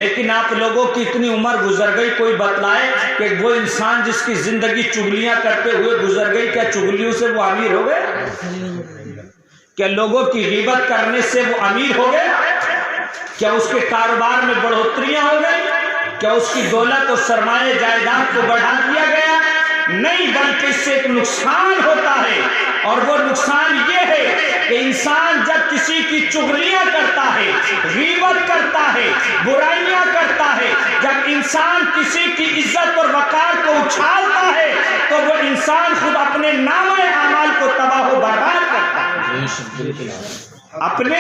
لیکن آپ لوگوں کی اتنی عمر گزر گئی، کوئی بتلائے کہ وہ انسان جس کی زندگی چغلیاں کرتے ہوئے گزر گئی، کیا چغلیوں سے وہ امیر ہو گئے؟ کیا لوگوں کی غیبت کرنے سے وہ امیر ہو گئے؟ کیا اس کے کاروبار میں بڑھوتریاں ہو گئی؟ کیا اس کی دولت اور سرمایہ جائیداد کو بڑھا دیا گیا؟ نہیں، بلکہ اس سے ایک نقصان ہوتا ہے، اور وہ نقصان یہ ہے کہ انسان جب کسی کی چغلیاں کرتا ہے، غیبت کرتا ہے، برائیاں کرتا ہے، جب انسان کسی کی عزت اور وقار کو اچھالتا ہے تو وہ انسان خود اپنے نامہ اعمال کو تباہ و برباد کرتا ہے، اپنے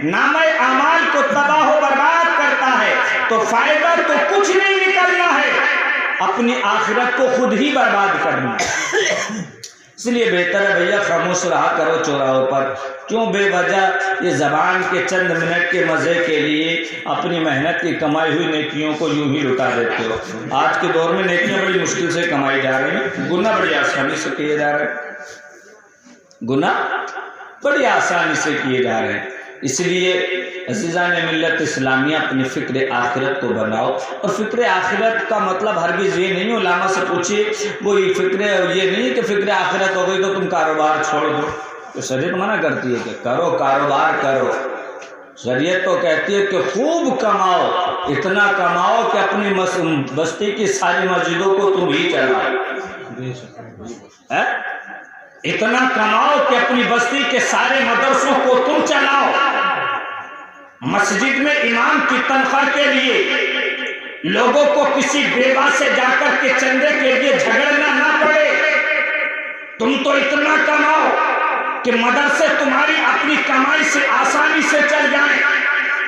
نامہ اعمال کو تباہ و برباد کرتا ہے۔ تو فائدہ تو کچھ نہیں نکلنا ہے، اپنی آخرت کو خود ہی برباد کرنا ہے۔ اس لیے بہتر ہے بھیا خاموش رہا کرو چوراہوں پر، کیوں بے وجہ یہ زبان کے چند منٹ کے مزے کے لیے اپنی محنت کی کمائی ہوئی نیکیوں کو یوں ہی لٹا دیتے ہو۔ آج کے دور میں نیکیاں بڑی مشکل سے کمائی جا رہی ہیں، گناہ بڑی آسانی سے کیے جا رہے ہیں، گناہ بڑی آسانی سے کیے جا رہے ہیں۔ اس لیے عزیزان ملت اسلامیہ اپنی فکر آخرت کو بناؤ، اور فکر آخرت کا مطلب ہرگز یہ نہیں، علماء سے پوچھیے وہ یہ نہیں کہ فکر آخرت ہو گئی تو تم کاروبار چھوڑ دو، تو شریعت منع کرتی ہے کہ کرو کاروبار کرو۔ شریعت تو کہتی ہے کہ خوب کماؤ، اتنا کماؤ کہ اپنی بستی کی ساری مسجدوں کو تم ہی چلاؤ، اتنا کماؤ کہ اپنی بستی کے سارے مدرسوں کو تم چلاؤ، مسجد میں امام کی تنخواہ کے لیے لوگوں کو کسی بیوہ سے جا کر کے چندے کے لیے جھگڑنا نہ پڑے، تم تو اتنا کماؤ کہ مدرسے تمہاری اپنی کمائی سے آسانی سے چل جائیں۔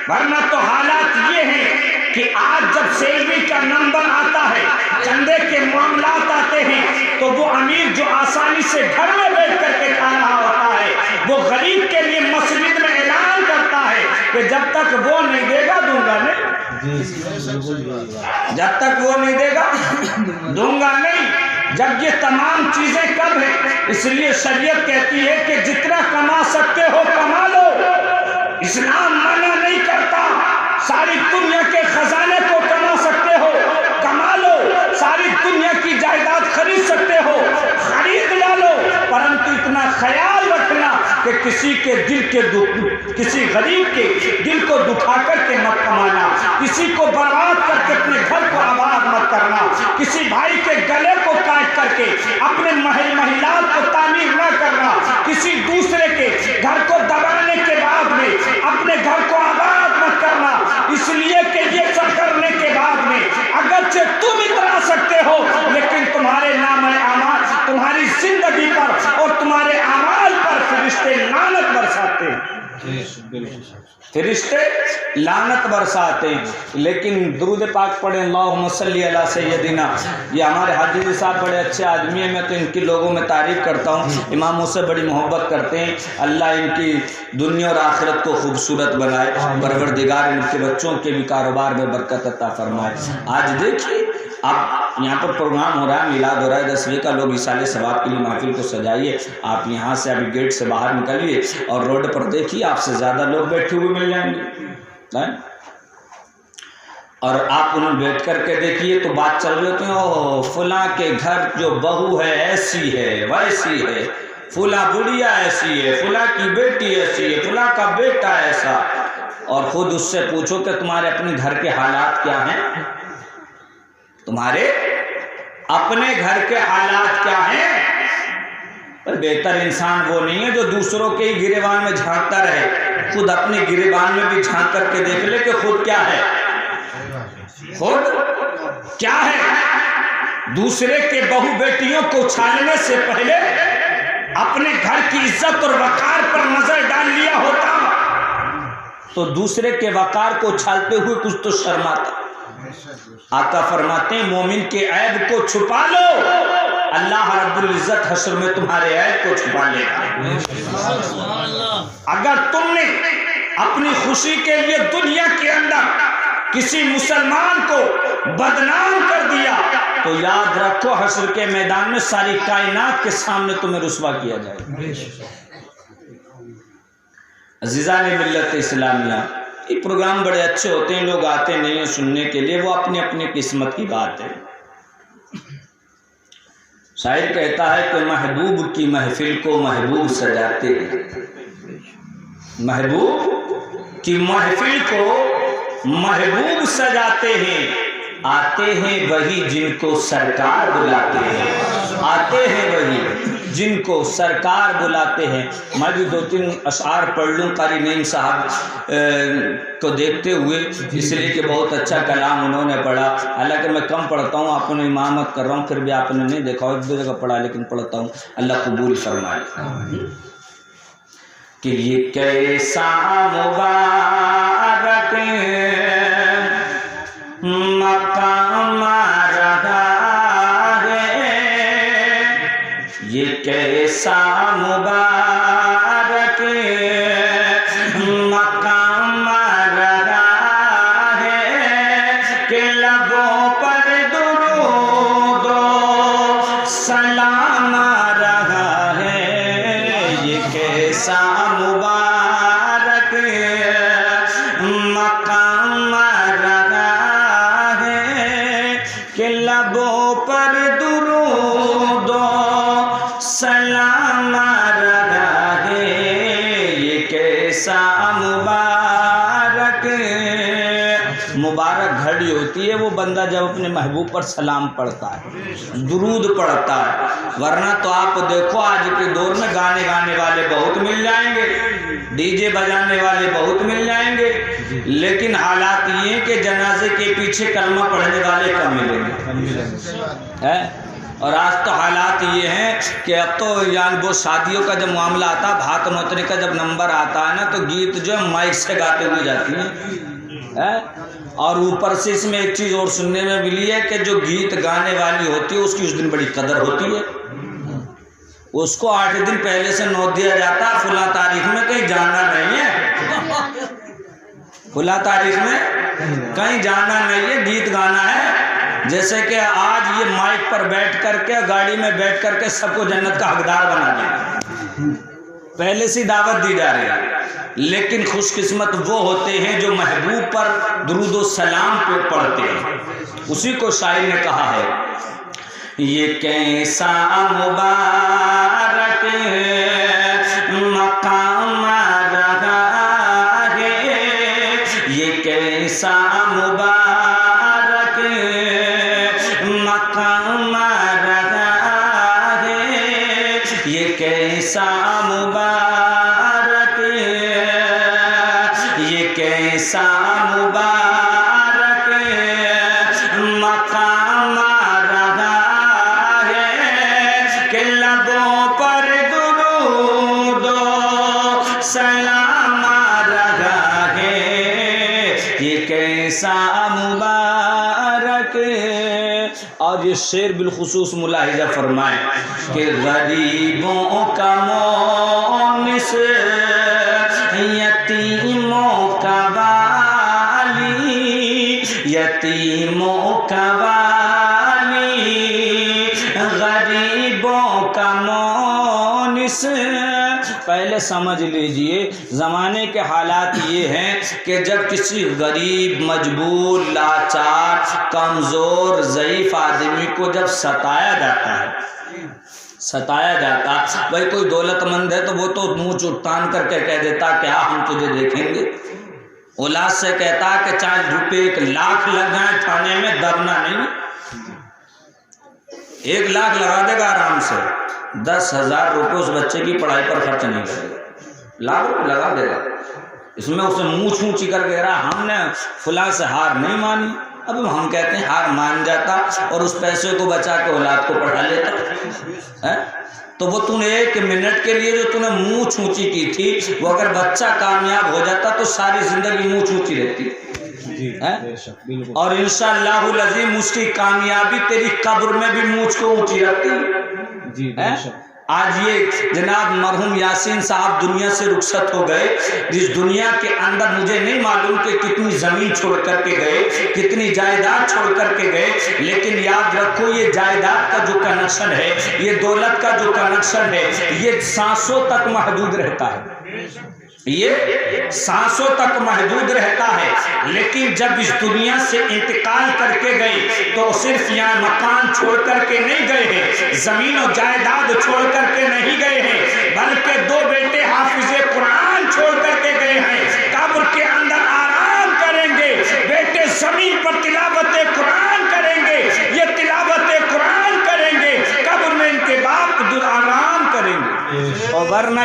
ورنہ تو حالات یہ ہیں کہ آج جب سیلری کا نمبر آتا ہے، چندے کے معاملات آتے ہیں، تو وہ امیر جو آسانی سے گھر میں بیٹھ کر کے کھا رہا ہوتا ہے، وہ غریب کے لیے مسجد میں اعلان کرتا ہے کہ جب تک وہ نہیں دے گا دوں گا نہیں، جب تک وہ نہیں دے گا دوں گا نہیں۔ جب یہ تمام چیزیں کب ہیں؟ اس لیے شریعت کہتی ہے کہ جتنا کما سکتے ہو کما لو، اسلام منع نہیں کرتا، ساری دنیا کے خزانے کو کما سکتے ہو کما لو، ساری دنیا کی جائیداد خرید سکتے ہو خرید ڈالو، پرنتو اتنا خیال رکھنا کہ کسی کے دل کے کسی غریب کے دل کو دکھا کر کے مت کمانا، کسی کو برباد کر کے اپنے گھر کو آباد مت کرنا، کسی بھائی کے گلے کو کاٹ کر کے اپنے محلات کو تعمیر نہ کرنا، کسی دوسرے کے گھر کو دبانے کے بعد میں اپنے گھر کو آباد مت کرنا، اس لیے کہ یہ سب کرنے کے بعد میں اگرچہ تم اترا سکتے ہو لیکن تمہارے نام اعمال، تمہاری زندگی پر اور تمہارے اعمال پر فرشتے لعنت برساتے ہیں، فرشتے لعنت برساتے ہیں۔ لیکن درود پاک پڑھیں، اللہم صلی علی سیدنا۔ یہ ہمارے حاجی صاحب بڑے اچھے آدمی ہیں، میں تو ان کی لوگوں میں تعریف کرتا ہوں، اماموں سے بڑی محبت کرتے ہیں، اللہ ان کی دنیا اور آخرت کو خوبصورت بنائے، پروردگار ان کے بچوں کے بھی کاروبار میں برکت عطا فرمائے۔ آج دیکھیے اب یہاں پر پروگرام ہو رہا ہے، میلاد ہو رہا ہے 10ویں کا، لوگ ایصال ثواب کے لیے محفل کو سجائیے، آپ یہاں سے ابھی گیٹ سے باہر نکلیے اور روڈ پر دیکھیے آپ سے زیادہ لوگ بیٹھے ہوئے مل جائیں گے، اور آپ انہیں بیٹھ کر کے دیکھیے تو بات چل رہی ہوتی ہے، او فلاں کے گھر جو بہو ہے ایسی ہے ویسی ہے، فلاں بڑھیا ایسی ہے، فلاں کی بیٹی ایسی ہے، فلاں کا بیٹا ایسا، اور خود اس سے پوچھو کہ تمہارے اپنے گھر کے حالات کیا ہیں، تمہارے اپنے گھر کے حالات کیا ہیں؟ پر بہتر انسان وہ نہیں ہے جو دوسروں کے ہی گریبان میں جھانکتا رہے، خود اپنے گریبان میں بھی جھانک کر کے دیکھ لے کہ خود کیا ہے، خود کیا ہے۔ دوسرے کے بہو بیٹیوں کو چھالنے سے پہلے اپنے گھر کی عزت اور وقار پر نظر ڈال لیا ہوتا تو دوسرے کے وقار کو چھالتے ہوئے کچھ تو شرماتا۔ آقا فرماتے ہیں مومن کے عیب کو چھپا لو، اللہ رب العزت حشر میں تمہارے عیب کو چھپا لے گا۔ اگر تم نے اپنی خوشی کے لیے دنیا کے اندر کسی مسلمان کو بدنام کر دیا تو یاد رکھو حشر کے میدان میں ساری کائنات کے سامنے تمہیں رسوا کیا جائے گا۔ عزیزان ملت اسلامیہ، یہ پروگرام بڑے اچھے ہوتے ہیں، لوگ آتے نہیں ہیں سننے کے لیے، وہ اپنی اپنی قسمت کی بات ہے۔ شاعر کہتا ہے کہ محبوب کی محفل کو محبوب سجاتے ہیں، محبوب کی محفل کو محبوب سجاتے ہیں، آتے ہیں وہی جن کو سرکار بلاتے ہیں، آتے ہیں وہی جن کو سرکار بلاتے ہیں۔ میں بھی 2-3 اشعار پڑھ لوں قاری نعیم صاحب کو دیکھتے ہوئے، اس لیے کہ بہت اچھا کلام انہوں نے پڑھا، حالانکہ میں کم پڑھتا ہوں، آپ نے امامت کر رہا ہوں، پھر بھی آپ نے نہیں دیکھا، 1-2 جگہ پڑھا لیکن پڑھتا ہوں، اللہ قبول فرمائے۔ کہ یہ کیسا مبارک مقام رہا ہے، یہ کیسا مبارک مقام رہا ہے کہ لبوں پر درود و سلام رہا ہے، یہ کیسا مبارک مقام رہا ہے کہ لبوں پر درود و سلام رہا ہے، یہ کیسا مبارک مبارک گھڑی ہوتی ہے وہ بندہ جب اپنے محبوب پر سلام پڑھتا ہے، درود پڑھتا ہے۔ ورنہ تو آپ دیکھو آج کے دور میں گانے والے بہت مل جائیں گے، ڈی جے بجانے والے بہت مل جائیں گے، لیکن حالات یہ ہیں کہ جنازے کے پیچھے کلمہ پڑھنے والے کم ملیں گے۔ اور آج تو حالات یہ ہیں کہ اب تو یعنی وہ شادیوں کا جب معاملہ آتا ہے، بھات نوتنے کا جب نمبر آتا ہے نا، تو گیت جو ہے مائک سے گاتے ہوئے جاتی ہیں۔ اور اوپر سے اس میں ایک چیز اور سننے میں ملی ہے کہ جو گیت گانے والی ہوتی ہے اس کی اس دن بڑی قدر ہوتی ہے، اس کو 8 دن پہلے سے نوٹ دیا جاتا ہے، فلاں تاریخ میں کہیں جانا نہیں ہے، فلاں تاریخ میں کہیں جانا نہیں ہے، گیت گانا ہے۔ جیسے کہ آج یہ مائک پر بیٹھ کر کے گاڑی میں بیٹھ کر کے سب کو جنت کا حقدار بنا دیا، پہلے سے دعوت دی جا رہی ہے۔ لیکن خوش قسمت وہ ہوتے ہیں جو محبوب پر درود و سلام پہ پڑھتے ہیں، اسی کو شاعر نے کہا ہے یہ کیسا مبارک مقام رہا ہے، یہ کیسا مبارک مقام رہا ہے، یہ کیسا مبارک، یہ کیسا مبارک مقام رہا ہے کہ لبوں پر درود و سلام رہا ہے، یہ کیسا مبارک۔ اور یہ شعر بالخصوص ملاحظہ فرمائیں کہ غریبوں کا مونس، یتیموں کا والی، یتیموں کا والی، غریبوں کا مونس۔ پہلے سمجھ لیجئے زمانے کے حالات یہ ہیں کہ جب کسی غریب، مجبور، لاچار، کمزور، ضعیف آدمی کو جب ستایا جاتا ہے، ستایا جاتا، بھائی کوئی دولت مند ہے تو وہ تو منہ تان کر کے کہہ دیتا کہ ہم تجھے دیکھیں گے، اولاد سے کہتا کہ چاہے روپے 1 لاکھ لگ جائیں تھانے میں درنا نہیں، 1 لاکھ لگا دے گا آرام سے، 10,000 روپے اس بچے کی پڑھائی پر خرچ نہیں کرے گا، لاکھ روپے لگا دے گا۔ اس میں اسے منہ چھونچی کر کے رہا ہم نے فلاں سے ہار نہیں مانی، اب ہم کہتے ہیں ہار مان جاتا اور اس پیسے کو بچا کے اولاد کو پڑھا لیتا، تو وہ تو نے 1 منٹ کے لیے جو تو نے منہ چھونچی کی تھی، وہ اگر بچہ کامیاب ہو جاتا تو ساری زندگی منہ چھونچی رہتی، اور انشاءاللہ العظیم اس کی کامیابی تیری قبر میں بھی مونچھ کو اونچی رکھتی ہے۔ آج یہ جناب مرحوم یاسین صاحب دنیا سے رخصت ہو گئے، جس دنیا کے اندر مجھے نہیں معلوم کہ کتنی زمین چھوڑ کر کے گئے، کتنی جائیداد چھوڑ کر کے گئے، لیکن یاد رکھو یہ جائیداد کا جو کنیکشن ہے، یہ دولت کا جو کنیکشن ہے، یہ سانسوں تک محدود رہتا ہے، یہ سانسوں تک محدود رہتا ہے، لیکن جب اس دنیا سے انتقال کر کے گئے تو صرف یہاں مکان چھوڑ کر کے نہیں گئے ہیں، زمین و جائیداد چھوڑ کر کے نہیں گئے ہیں، بلکہ 2 بیٹے حافظ قرآن چھوڑ کر کے گئے ہیں۔ قبر کے اندر آرام کریں گے، بیٹے زمین پر تلاوت قرآن کریں گے، یہ تلاوت قرآن کریں گے، قبر میں ان کے باپ آرام کریں گے۔ اور ورنہ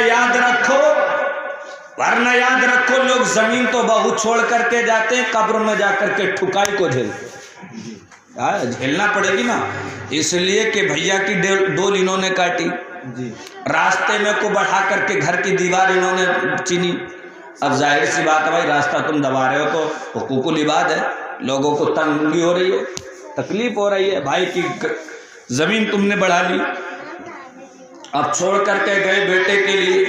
یاد رکھو لوگ زمین تو بہت چھوڑ کر کے جاتے ہیں، قبر میں جا کر کے ٹھکائی کو جھیلنا پڑے گی نا، اس لیے کہ بھیا کی ڈول انہوں نے کاٹی، راستے میں کو بڑھا کر کے گھر کی دیوار انہوں نے چینی۔ اب ظاہر سی بات ہے بھائی، راستہ تم دبا رہے ہو تو حقوق العباد ہے، لوگوں کو تنگی ہو رہی ہے، تکلیف ہو رہی ہے، بھائی کی زمین تم نے بڑھا لی۔ اب چھوڑ کر کے گئے بیٹے کے لیے،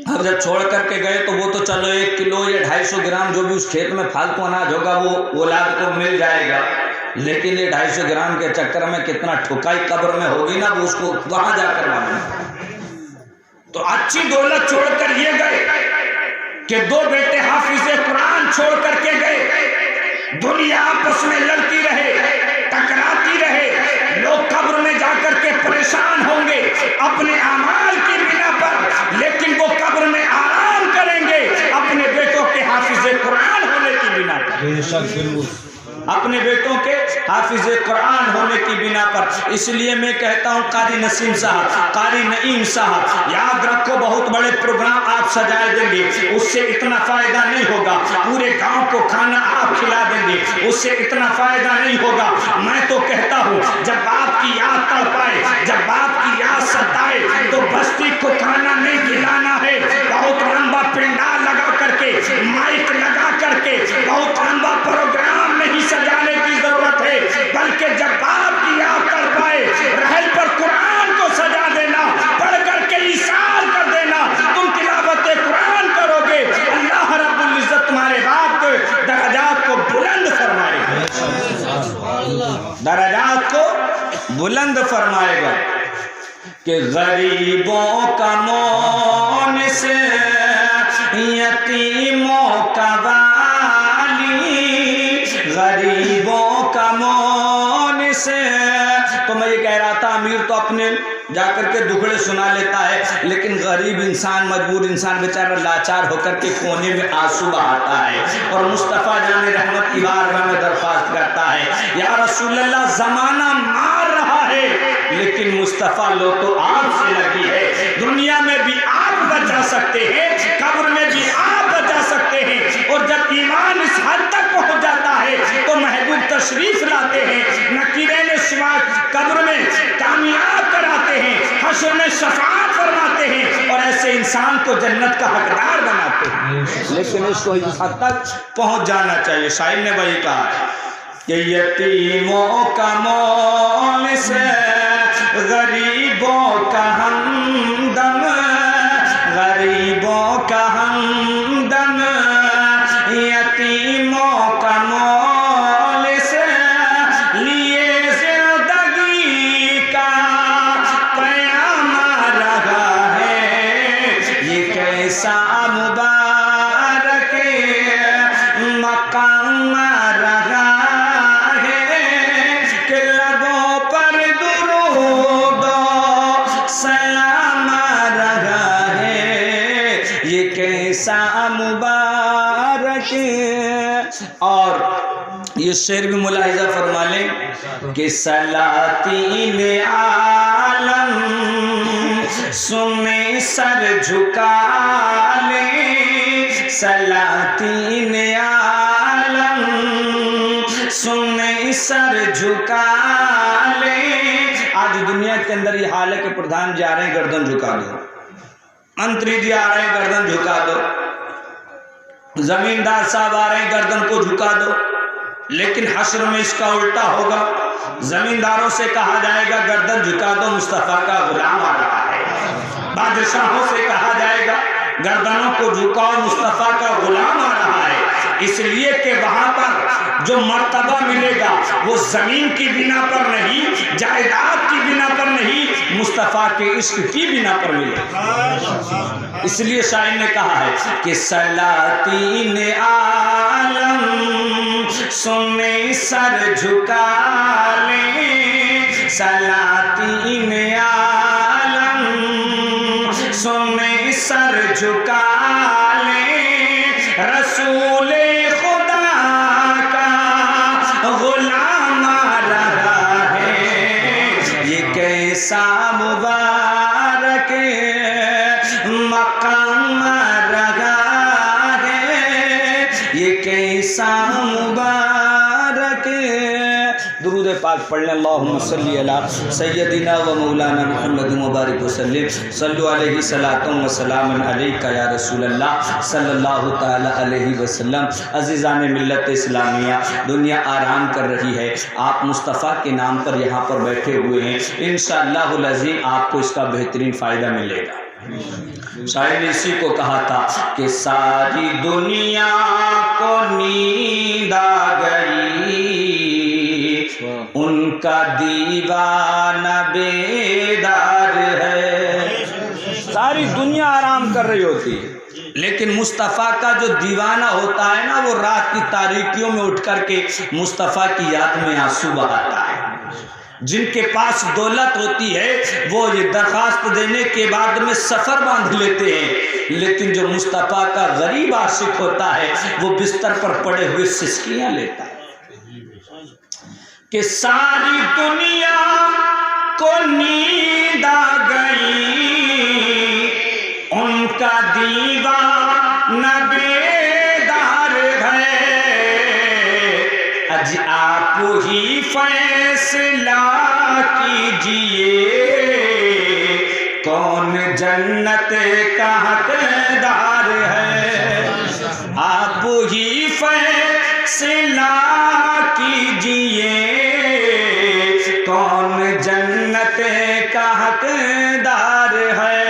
اب جب چھوڑ کر کے گئے تو وہ تو چلو 1 کلو یا 250 گرام جو بھی اس کھیت میں فالتو اناج ہوگا وہ اولاد کو مل جائے گا، لیکن یہ 250 گرام کے چکر میں کتنا ٹھکائی قبر میں ہوگی نا، وہ اس کو وہاں جا کر مانگنا۔ تو اچھی دولت چھوڑ کر یہ گئے کہ 2 بیٹے حافظ قرآن چھوڑ کر کے گئے، دنیا آپس میں لڑتی رہے، ٹکراتی رہے، لوگ قبر میں جا کر کے پریشان ہوں گے اپنے اعمال کی بنا پر، لیکن وہ قبر میں آرام کریں گے اپنے بیٹوں کے حافظ قرآن ہونے کی بنا پر، اپنے بیٹوں کے حافظ قرآن ہونے کی بنا پر۔ اس لیے میں کہتا ہوں قاری نسیم صاحب، قاری نعیم صاحب، یاد رکھو بہت بڑے پروگرام آپ سجائے دیں گے، اس سے اتنا فائدہ نہیں ہوگا، پورے گاؤں کو کھانا آپ کھلا دیں گے، اس سے اتنا فائدہ نہیں ہوگا۔ میں تو کہتا ہوں جب باپ کی یاد تڑپائے، جب باپ کی یاد ستائے تو بستی کو کھانا نہیں کھلانا ہے، بہت لمبا پنڈال لگا کر کے، مائک لگا کر کے، بہت لمبا پروگرام نہیں سجانے کی ضرورت ہے، بلکہ جب باپ کی یاد تڑپائے رحل پر قرآن کو سجا دینا، پڑھ کر کے ایثار کر دینا، تم تلاوت قرآن کرو گے، اللہ رب العزت تمہارے باپ کے درجات کو بلند فرمائے گا، درجات کو بلند فرمائے گا۔ کہ غریبوں کا مونس، یتیموں کا والی، غریبوں کا مونس۔ تو میں یہ کہہ رہا تھا امیر تو اپنے جا کر کے دکھڑے سنا لیتا ہے، لیکن غریب انسان، مجبور انسان بیچارہ لاچار ہو کر کے کونے میں آنسو بہاتا ہے اور مصطفیٰ جان رحمت کی بارگاہ میں درخواست کرتا ہے، یا رسول اللہ زمانہ مار رہا ہے لیکن مصطفیٰ لو تو آپ سے لگی ہے، دنیا میں بھی آپ بچا سکتے ہیں، قبر میں بھی آپ بچا سکتے ہیں، اور جب ایمان اس حد تک پہنچ جاتا ہے تو محبوب تشریف لاتے ہیں، نکیرین سواد قبر میں کامیاب کراتے ہیں، حشر میں شفاعت فرماتے ہیں، اور ایسے انسان کو جنت کا حقدار بناتے ہیں۔ لیکن اس کو اس حد تک پہنچ جانا چاہیے۔ شاعر نے وہی کہا کہ یتیموں کا مونس، غریبوں کا ہمدم، غریبوں کا ہمدم، یتیموں کا مونس، لیے زندگی کا پیام رہا ہے، یہ کیسا مبارک مقام رہا ہے، کہ لبوں پر درود و سلام رہا ہے، یہ کیسا مبارک۔ اور یہ شعر بھی ملاحظہ فرما لیں کہ سلاطین عالم سنے سر جھکا لیں، سلاطین عالم سنے سر جھکا لیں۔ آج دنیا کے اندر یہ حال ہے کہ پردھان جی آ رہے ہیں گردن جھکا دو، منتری جی آ رہے ہیں گردن جھکا دو، زمیندار صاحب آ رہے ہیں گردن کو جھکا دو، لیکن حشر میں اس کا الٹا ہوگا، زمینداروں سے کہا جائے گا گردن جھکا دو، مصطفیٰ کا غلام آ رہا ہے، بادشاہوں سے کہا جائے گا گردنوں کو جھکاؤ، مصطفیٰ کا غلام آ رہا ہے۔ اس لیے کہ وہاں پر جو مرتبہ ملے گا وہ زمین کی بنا پر نہیں، جائیداد کی بنا پر نہیں، مصطفیٰ کے عشق کی بنا پر ملے گا۔ اس لیے شاعر نے کہا ہے کہ سلاطین عالم سنے سر جھکا لیں، سلاطین عالم سنے سر جھکا لیں، رسول خدا کا غلام آ رہا ہے، یہ کیسا مبارک مقام آ رہا ہے، یہ کیسا مبارک۔ درود پاک پڑھ لیں۔ اللہم صلی علی سیدنا و مولانا محمد مبارک وسلم، صلو علیہ صلاۃ و سلام علیک یا رسول اللہ صلی اللہ تعالی علیہ وسلم۔ عزیزان ملت اسلامیہ، دنیا آرام کر رہی ہے، آپ مصطفیٰ کے نام پر یہاں پر بیٹھے ہوئے ہیں، انشاءاللہ العظیم آپ کو اس کا بہترین فائدہ ملے گا۔ شاعر نے اسی کو کہا تھا کہ ساری دنیا کو نیند آ گئی، ان کا دیوانہ بیدار ہے۔ ساری دنیا آرام کر رہی ہوتی ہے، لیکن مصطفیٰ کا جو دیوانہ ہوتا ہے نا، وہ رات کی تاریکیوں میں اٹھ کر کے مصطفیٰ کی یاد میں آنسو بہاتا ہے۔ جن کے پاس دولت ہوتی ہے وہ یہ درخواست دینے کے بعد میں سفر باندھ لیتے ہیں، لیکن جو مصطفیٰ کا غریب عاشق ہوتا ہے وہ بستر پر پڑے ہوئے سسکیاں لیتا ہے کہ ساری دنیا کو نیند آ گئی، ان کا دیوانہ بیدار ہے، اج آپ ہی فیصلہ کیجئے، کون جنت کا حقدار ہے، آپ ہی فیصلہ کیجئے، کون جنت کا حقدار ہے۔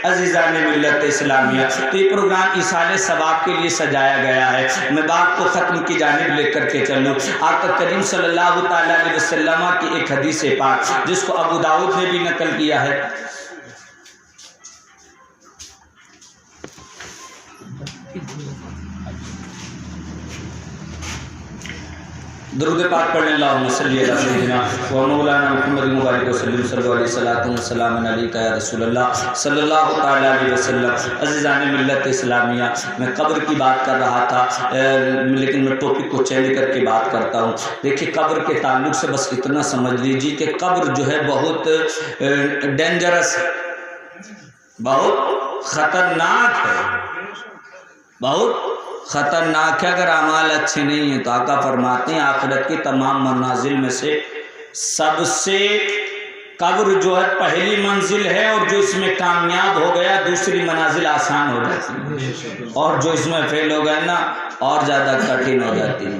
عزیزان ملت اسلامیہ، تو یہ پروگرام ایصال ثواب کے لیے سجایا گیا ہے۔ میں بات کو ختم کی جانب لے کر کے چلوں۔ آقا کریم صلی اللہ تعالیٰ علیہ وسلم کی ایک حدیث پاک جس کو ابو داؤد نے بھی نقل کیا ہے، درود پاک پڑھیں۔ اللہم صلی علی سیدنا و مولانا محمد مبارک وسلم، صلی اللہ علیہ وسلم وسلام علیک یا رسول اللہ صلی اللہ تعالیٰ علیہ وسلم۔ عزیزان ملت اسلامیہ، میں قبر کی بات کر رہا تھا، لیکن میں ٹاپک کو چینج کر کے بات کرتا ہوں۔ دیکھیں، قبر کے تعلق سے بس اتنا سمجھ لیجیے کہ قبر جو ہے بہت ڈینجرس ہے، بہت خطرناک ہے، بہت خطرناک ہے۔ اگر اعمال اچھے نہیں ہیں تو آقا فرماتے ہیں آخرت کی تمام منازل میں سے سب سے قبر جو ہے پہلی منزل ہے، اور جو اس میں کامیاب ہو گیا دوسری منازل آسان ہو جاتی ہے، اور جو اس میں فیل ہو گیا نا اور زیادہ کٹھن ہو جاتی ہے۔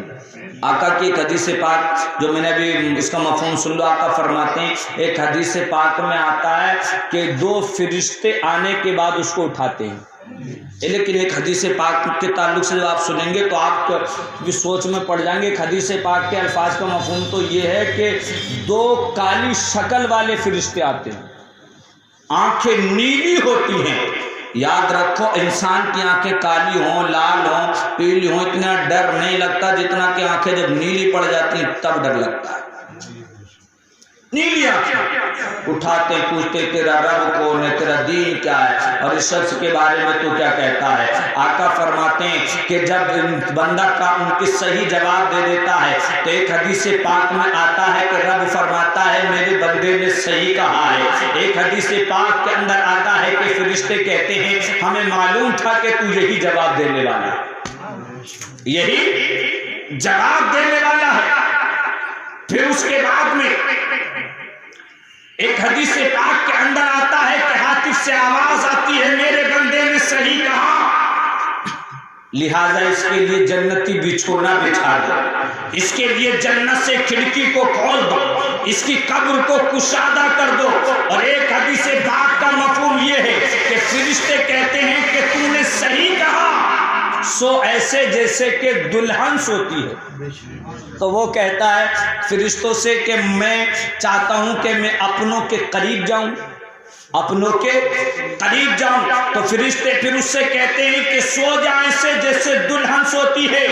آقا کی ایک حدیث پاک جو میں نے ابھی اس کا مفہوم سن لو، آقا فرماتے ہیں ایک حدیث پاک میں آتا ہے کہ دو فرشتے آنے کے بعد اس کو اٹھاتے ہیں، لیکن ایک حدیث پاک کے تعلق سے جب آپ سنیں گے تو آپ بھی سوچ میں پڑ جائیں گے۔ ایک حدیث پاک کے الفاظ کا مفہوم تو یہ ہے کہ دو کالی شکل والے فرشتے آتے ہیں، آنکھیں نیلی ہوتی ہیں۔ یاد رکھو، انسان کی آنکھیں کالی ہوں، لال ہوں، پیلی ہوں، اتنا ڈر نہیں لگتا جتنا کہ آنکھیں جب نیلی پڑ جاتی ہیں تب ڈر لگتا ہے۔ نیلی آنکھیں اٹھاتے پوچھتے تیرا رب کون ہے، تیرا دین کیا ہے، اور اس شخص کے بارے میں تو کیا کہتا ہے۔ آقا فرماتے ہیں کہ جب بندہ کا ان کی صحیح جواب دے دیتا ہے تو ایک حدیث پاک میں آتا ہے کہ رب فرماتا ہے میرے بندے نے صحیح کہا ہے۔ ایک حدیث پاک کے اندر آتا ہے کہ فرشتے کہتے ہیں ہمیں معلوم تھا کہ تو یہی جواب دینے والا ہے، یہی جواب دینے والا ہے۔ پھر اس کے بعد میں ایک حدیث پاک کے اندر آتا ہے کہ ہاتف سے آواز آتی ہے میرے بندے نے صحیح کہا، لہذا اس کے لیے جنتی بچھونا بچھا دو، اس کے لیے جنت سے کھڑکی کو کھول دو، اس کی قبر کو کشادہ کر دو۔ اور ایک حدیث پاک کا مفہوم یہ ہے کہ فرشتے کہتے ہیں کہ تو نے صحیح کہا، سو ایسے جیسے کہ دلہن سوتی ہے۔ تو وہ کہتا ہے فرشتوں سے کہ میں چاہتا ہوں کہ میں اپنوں کے قریب جاؤں، اپنوں کے قریب جاؤں۔ تو فرشتے پھر اس سے کہتے ہیں کہ سو جا ایسے جیسے دلہن سوتی ہے۔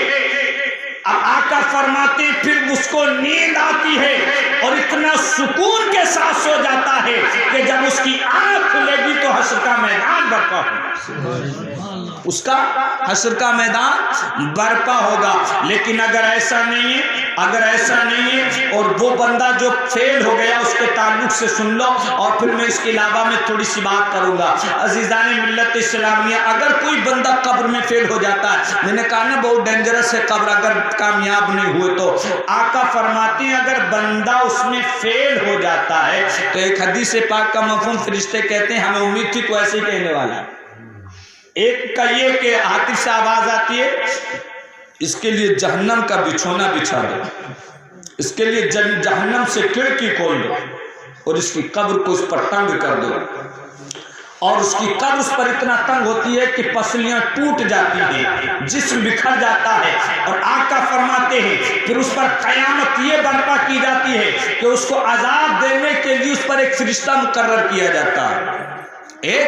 اب آقا فرماتے ہیں پھر اس کو نیند آتی ہے اور اتنا سکون کے ساتھ سو جاتا ہے کہ جب اس کی آنکھ کھلے گی تو حشر کا میدان برپا ہوگا، اس کا حشر کا میدان برپا ہوگا۔ لیکن اگر ایسا نہیں ہے، اگر ایسا نہیں ہے اور وہ بندہ جو فیل ہو گیا اس کے تعلق سے سن لو، اور پھر میں اس کے علاوہ میں تھوڑی سی بات کروں گا۔ عزیزان ملت اسلامیہ، اگر کوئی بندہ قبر میں فیل ہو جاتا ہے، میں نے کہا نا بہت ڈینجرس ہے قبر اگر کامیاب نہیں ہوئے تو، آقا فرماتے ہیں اگر بندہ اس میں فیل ہو جاتا ہے تو ایک حدیث پاک کا مفہوم فرشتے کہتے ہیں ہمیں امید تھی تو ایسے ہی کہنے والا ہے۔ ایک کا یہ کہ عاطف سے آواز آتی ہے اس کے لیے جہنم کا بچھونا بچھا دو، اس کے لیے جہنم سے کھڑکی کھول دو اور اس کی قبر کو اس پر تنگ کر دو، اور اس کی قبر اس پر اتنا تنگ ہوتی ہے کہ پسلیاں ٹوٹ جاتی ہیں، جسم بکھر جاتا ہے، اور آقا فرماتے ہیں پھر اس پر قیامت یہ برپا کی جاتی ہے کہ اس کو عذاب دینے کے لیے اس پر ایک فرشتہ مقرر کیا جاتا ہے، ایک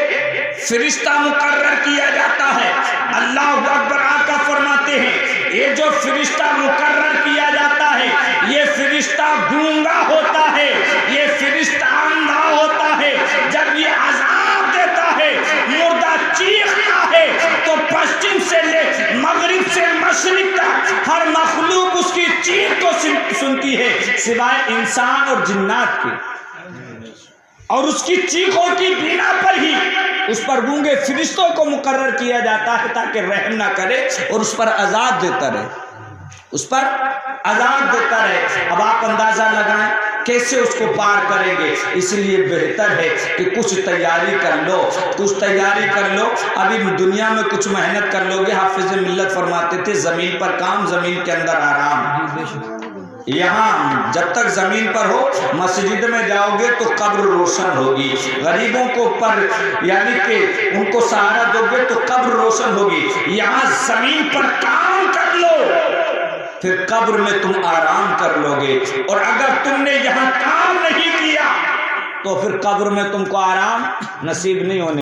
فرشتہ مقرر کیا جاتا ہے۔ اللہ اکبر۔ آقا فرماتے ہیں یہ جو فرشتہ مقرر کیا جاتا ہے یہ فرشتہ گونگا ہوتا ہے، یہ فرشتہ اندھا ہوتا ہے۔ جب یہ عذاب دیتا ہے، مردہ چیختا ہے تو پشچم سے لے مغرب سے مشرق تک ہر مخلوق اس کی چیخ کو سنتی ہے سوائے انسان اور جنات کے، اور اس کی چیخوں کی بنا پر ہی اس پر گونگے فرشتوں کو مقرر کیا جاتا ہے تاکہ رحم نہ کرے اور اس پر عذاب دیتا رہے، اس پر عذاب دیتا رہے۔ اب آپ اندازہ لگائیں کیسے اس کو پار کریں گے، اس لیے بہتر ہے کہ کچھ تیاری کر لو، کچھ تیاری کر لو۔ ابھی دنیا میں کچھ محنت کر لو گے، حافظ ملت فرماتے تھے زمین پر کام، زمین کے اندر آرام۔ یہاں جب تک زمین پر ہو، مسجد میں جاؤ گے تو قبر روشن ہوگی، غریبوں کو پر یعنی کہ ان کو سہارا دو گے تو قبر روشن ہوگی۔ یہاں زمین پر کام کر لو پھر قبر میں تم آرام کر لو گے، اور اگر تم نے یہاں کام نہیں کیا تو پھر قبر میں تم کو آرام نصیب نہیں ہونے